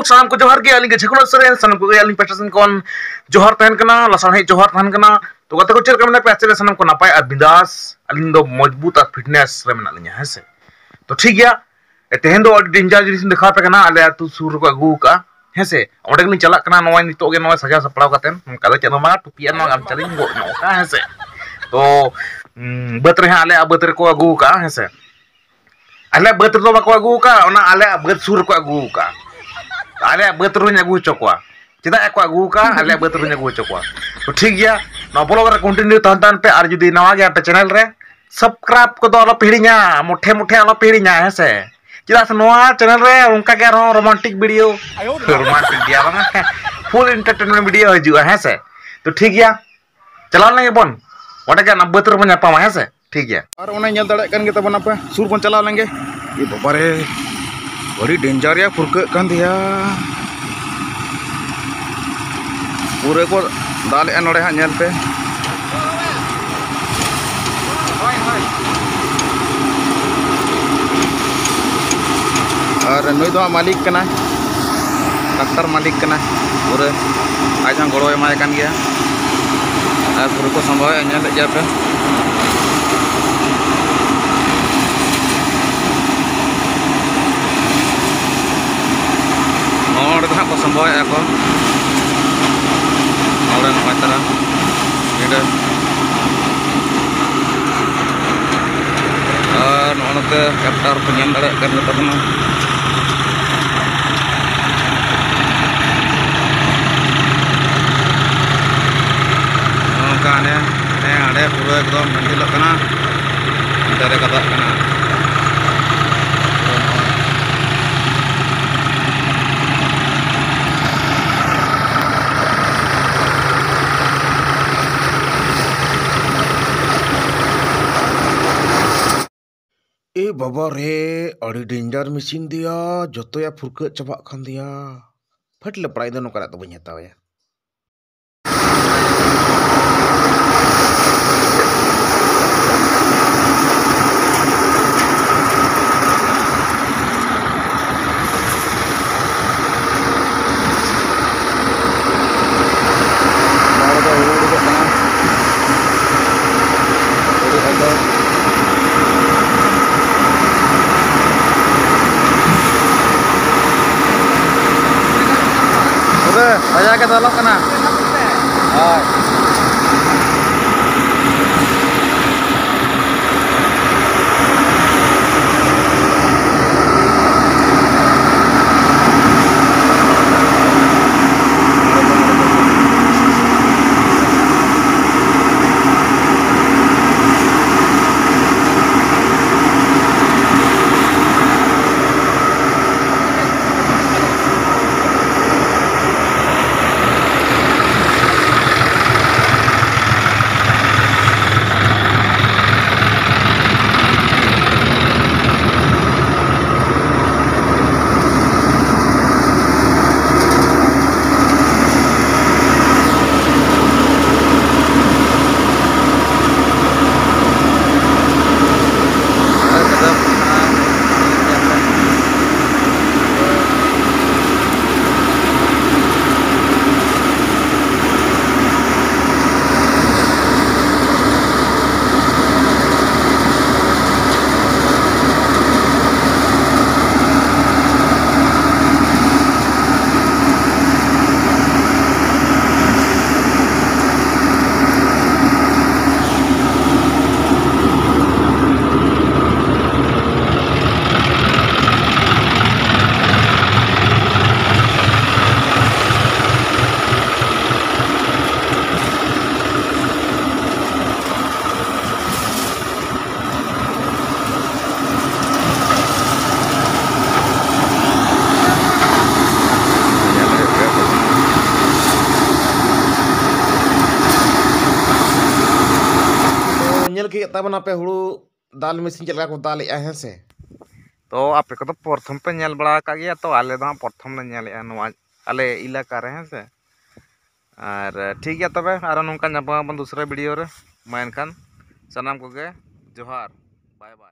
सामान को जोहार के अली के झकुला सरे सामान को अली पेटसन कौन जोहार तहन कना लसन है जोहार तहन कना तो गते को चेक करने पे अच्छे सामान को नापाय और बिंदास अली दो मजबूत और फिटनेस रे मेना लिया है से तो ठीक गया तेहन दो डेंजर जिनिस दिखा पे कना अले तू सुर को अगू का है से ओडे गलिन चला कना नोय नितो गे नोय सजा सपड़ाव कातेन काले चनो मा टुपिया नो गाम चलिन गो नो का है से तो बत रे आले बत रे को अगू का है से आले बत रे बाको अगू का ओना आले बत सुर को अगू का आले बत रे अगू चोकवा चेदा को अगू का आले बत रे अगू चोकवा तो ठीक गया नो ब्लॉग रे कंटिन्यू तहन पे और जुदी नवा गया चैनल रे सब्सक्राइब को दो पिड़िया मुठे मुठे आलो पिड़िया है से चेदा से नवा चैनल रे उनका के रोमांटिक वीडियो रोमांटिक दिया बांगा फुल एंटरटेनमेंट वीडियो हजुआ है से तो ठीक गया चला लेंगे बन ओडे के नब्बे रुपया नापामा है से ठीक गया और उन्हें नेल दड़े कन गे तबना पे सुर बन चला लेंगे ये बाबा रे बड़ी डेंजर या फुरक कान दिया पूरे को दाल ए नोड़े हा नेल पे और नुई दो मालिक कना ट्रैक्टर मालिक कना पूरे आज हम गड़ो एमाय कान गया और पूरे को संभाव नेल गया पे और धा को संभाव को और नय तरह नीडे और नोनते ट्रैक्टर को नेल दड़े कर तबना आने आड़े पूरा एकदम मंजिल कना दारे कदा कना ए बाबा रे अड़ी डेंजर मशीन दिया जो या फुरक चबा खान दिया फट ले पड़ाई दोनों करा तो बन हताव या बजा के चलो कना के तबना पे हुड़ू दाल मशीन चलका को दाल है से तो आपे को तो प्रथम पे नेल बड़ा का गया तो आले दो प्रथम ने नेल नवा आले इलाका रे हैं से और ठीक है तबे आरो नोंका न्यापा दूसरे वीडियो रे मा एनखान सनाम को गे जोहार बाय बाय।